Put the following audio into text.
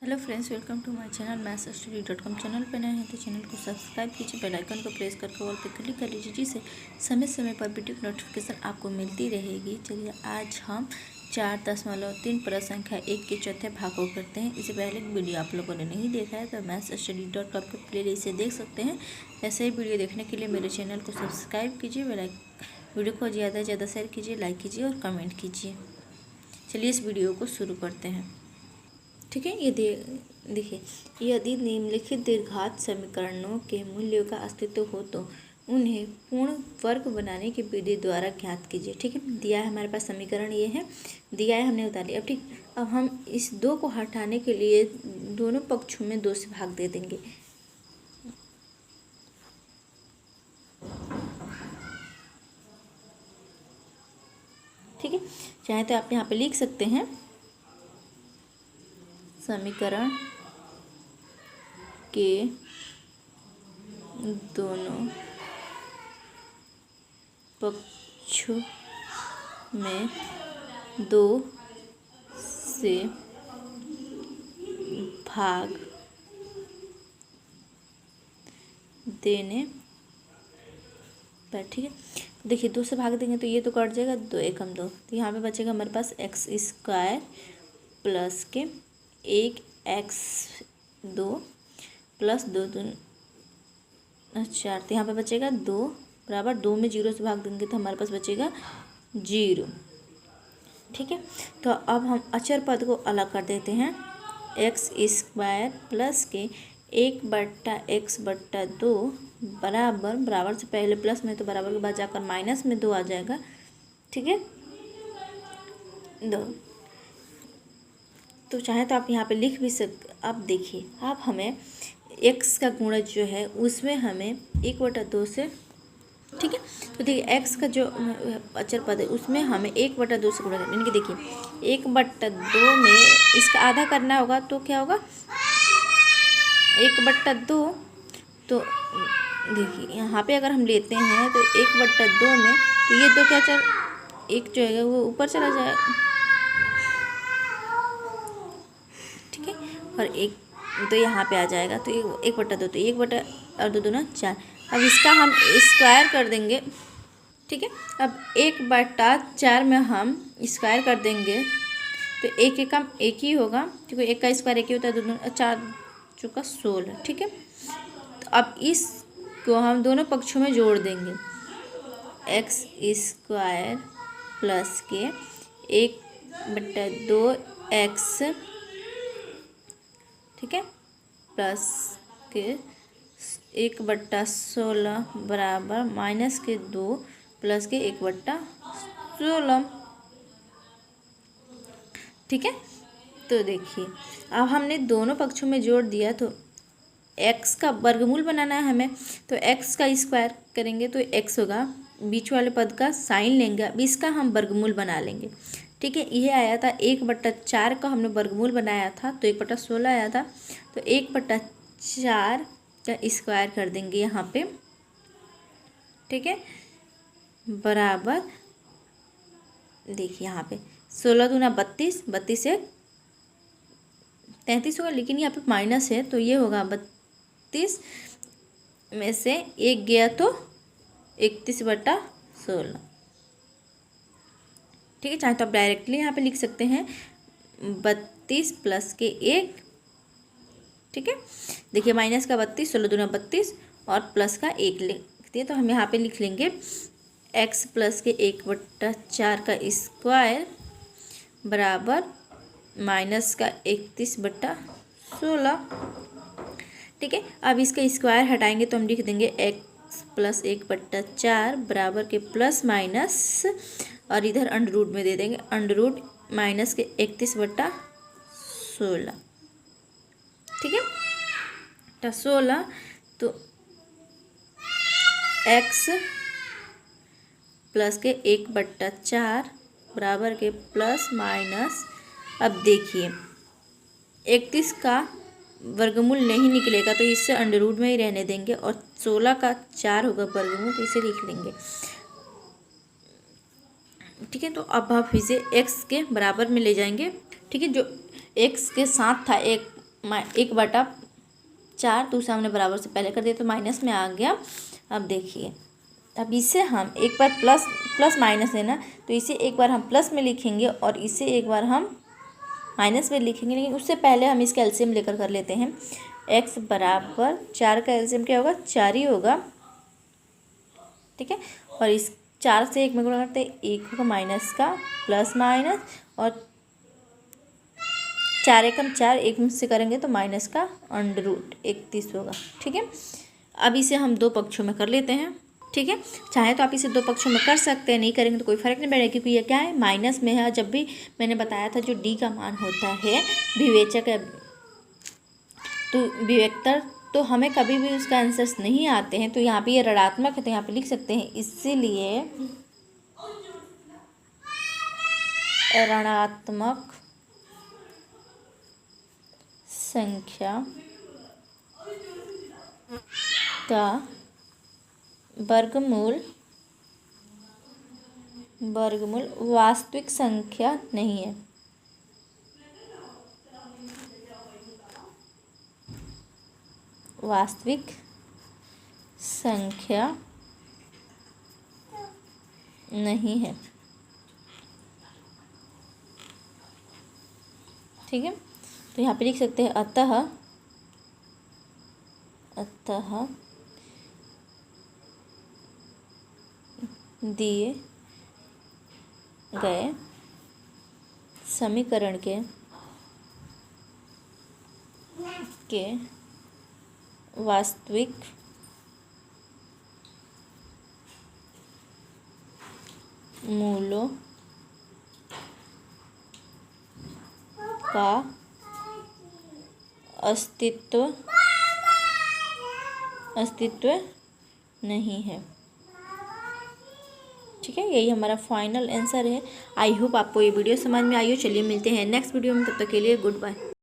Hello friends, welcome to my channel mathsstudy.com। Channel पर नए हैं तो चैनल को सब्सक्राइब कीजिए, बेल आइकन को प्रेस करके ऑल पे क्लिक कर लीजिए, जिससे समय समय पर वीडियो की नोटिफिकेशन आपको मिलती रहेगी। चलिए आज हम 4.3 पर संख्या 1 के चौथे भाग को करते हैं। इससे पहले वीडियो आप लोगों ने नहीं देखा है तो mathsstudy.com के प्लेलिस्ट से देख सकते हैं। ऐसे ही वीडियो देखने के लिए मेरे चैनल को सब्सक्राइब कीजिए, वीडियो को ज़्यादा से ज़्यादा शेयर कीजिए, लाइक कीजिए और कमेंट कीजिए। चलिए इस वीडियो को शुरू करते हैं। ठीक है, ये देखिए, यदि निम्नलिखित द्विघात समीकरणों के मूल्यों का अस्तित्व हो तो उन्हें पूर्ण वर्ग बनाने की विधि द्वारा ज्ञात कीजिए। ठीक है, दिया है हमारे पास समीकरण, ये है दिया है, हमने उतार लिया। अब ठीक, अब हम इस 2 को हटाने के लिए दोनों पक्षों में 2 से भाग दे देंगे। ठीक है, चाहे तो आप यहाँ पे लिख सकते हैं समीकरण के दोनों पक्षों में 2 से भाग देने पर। ठीक है, देखिए 2 से भाग देंगे तो ये तो कट जाएगा, 2 एकम 2, तो यहाँ पे बचेगा हमारे पास एक्स स्क्वायर प्लस के 1x2 प्लस 2 2 4, तो यहाँ पे बचेगा 2 बराबर 2 में 0 से भाग देंगे तो हमारे पास बचेगा 0। ठीक है, तो अब हम अचर पद को अलग कर देते हैं। एक्स स्क्वायर प्लस के 1/x/2 बराबर, बराबर से पहले प्लस में तो बराबर के बाद जाकर माइनस में 2 आ जाएगा। ठीक है, 2, तो चाहे तो आप यहाँ पे लिख भी अब देखिए, अब हमें x का गुणज जो है उसमें हमें 1/2 से, ठीक है, तो देखिए x का जो अचर पद है उसमें हमें 1/2 से गुणा करना है। यानी कि देखिए 1/2 में इसका आधा करना होगा तो क्या होगा 1/2, तो देखिए यहाँ पे अगर हम लेते हैं तो 1/2 में तो ये 2 क्या एक जो है वो ऊपर चला जाए। ठीक है, और एक तो यहाँ पे आ जाएगा, तो 1/2, तो 1/2 2 4। अब इसका हम स्क्वायर कर देंगे। ठीक है, अब 1/4 में हम स्क्वायर कर देंगे तो 1 एकम 1 ही होगा, क्योंकि 1 का स्क्वायर 1 ही होता है, 2 4 चौका 16। ठीक है, तो अब इसको हम दोनों पक्षों में जोड़ देंगे। एक्स स्क्वायर प्लस के 1/2x, ठीक है, प्लस के 1/16 बराबर माइनस के 2 प्लस के 1/16। ठीक है, तो देखिए अब हमने दोनों पक्षों में जोड़ दिया, तो x का वर्गमूल बनाना है हमें, तो x का स्क्वायर करेंगे तो x होगा, बीच वाले पद का साइन लेंगे, अब इसका हम वर्गमूल बना लेंगे। ठीक है, ये आया था 1/4 का हमने वर्गमूल बनाया था तो 1/16 आया था, तो 1/4 का स्क्वायर कर देंगे यहाँ पे। ठीक है, बराबर देखिए यहाँ पे 16 दूना 32, 32 से 33 होगा, लेकिन यहाँ पे माइनस है तो ये होगा 32 में से 1 गया तो 31/16। ठीक है, चाहे तो आप डायरेक्टली यहाँ पे लिख सकते हैं 32 प्लस के 1। ठीक है, देखिए माइनस का 32, 16 दूना 32 और प्लस का 1 लिखते हैं, तो हम यहाँ पे लिख लेंगे x प्लस के 1/4 का स्क्वायर बराबर माइनस का 31/16। ठीक है, अब इसका स्क्वायर हटाएंगे तो हम लिख देंगे x प्लस 1/4 बराबर के प्लस माइनस, और इधर अंडर रूट में दे देंगे अंडर रूट माइनस के 31/16। ठीक है, तो 16, तो x प्लस के 1/4 बराबर के प्लस माइनस, अब देखिए 31 का वर्गमूल नहीं निकलेगा तो इससे अंडर रूट में ही रहने देंगे, और 16 का 4 होगा वर्गमूल तो इसे लिख लेंगे। ठीक है, तो अब आप इसे x के बराबर में ले जाएंगे। ठीक है, जो x के साथ था एक 1/4, दूसरा हमने बराबर से पहले कर दिया तो माइनस में आ गया। अब देखिए, अब इसे हम एक बार प्लस माइनस लेना, तो इसे एक बार हम प्लस में लिखेंगे और इसे एक बार हम माइनस में लिखेंगे, लेकिन उससे पहले हम इसका एलसीएम लेकर कर लेते हैं। x बराबर 4 का एलसीएम क्या होगा, 4 ही होगा, ठीक है। और इस 4 से 1 में गुणा करते हैं, 1 होगा माइनस का प्लस माइनस, और 4 एकम 4, 1 से करेंगे तो माइनस का √31 होगा, ठीक है। अब इसे हम दो पक्षों में कर लेते हैं, ठीक है। चाहे तो आप इसे दो पक्षों में कर सकते हैं, नहीं करेंगे तो कोई फर्क नहीं पड़ेगा, क्योंकि ये क्या है, माइनस में है। जब भी मैंने बताया था जो d का मान होता है विवेचक है तो विवेकतर, तो हमें कभी भी उसका आंसर्स नहीं आते हैं। तो यहाँ पे ये ऋणात्मक है तो यहाँ पे लिख सकते हैं, इसीलिए ऋणात्मक संख्या का वर्गमूल वास्तविक संख्या नहीं है। वास्तविक संख्या नहीं है, ठीक है। तो यहाँ पे लिख सकते हैं अतः दिए गए समीकरण के वास्तविक मूलों का अस्तित्व नहीं है, ठीक है। यही हमारा फाइनल आंसर है। आई होप आपको ये वीडियो समझ में आई हो। चलिए मिलते हैं नेक्स्ट वीडियो में, तब तक के लिए गुड बाय।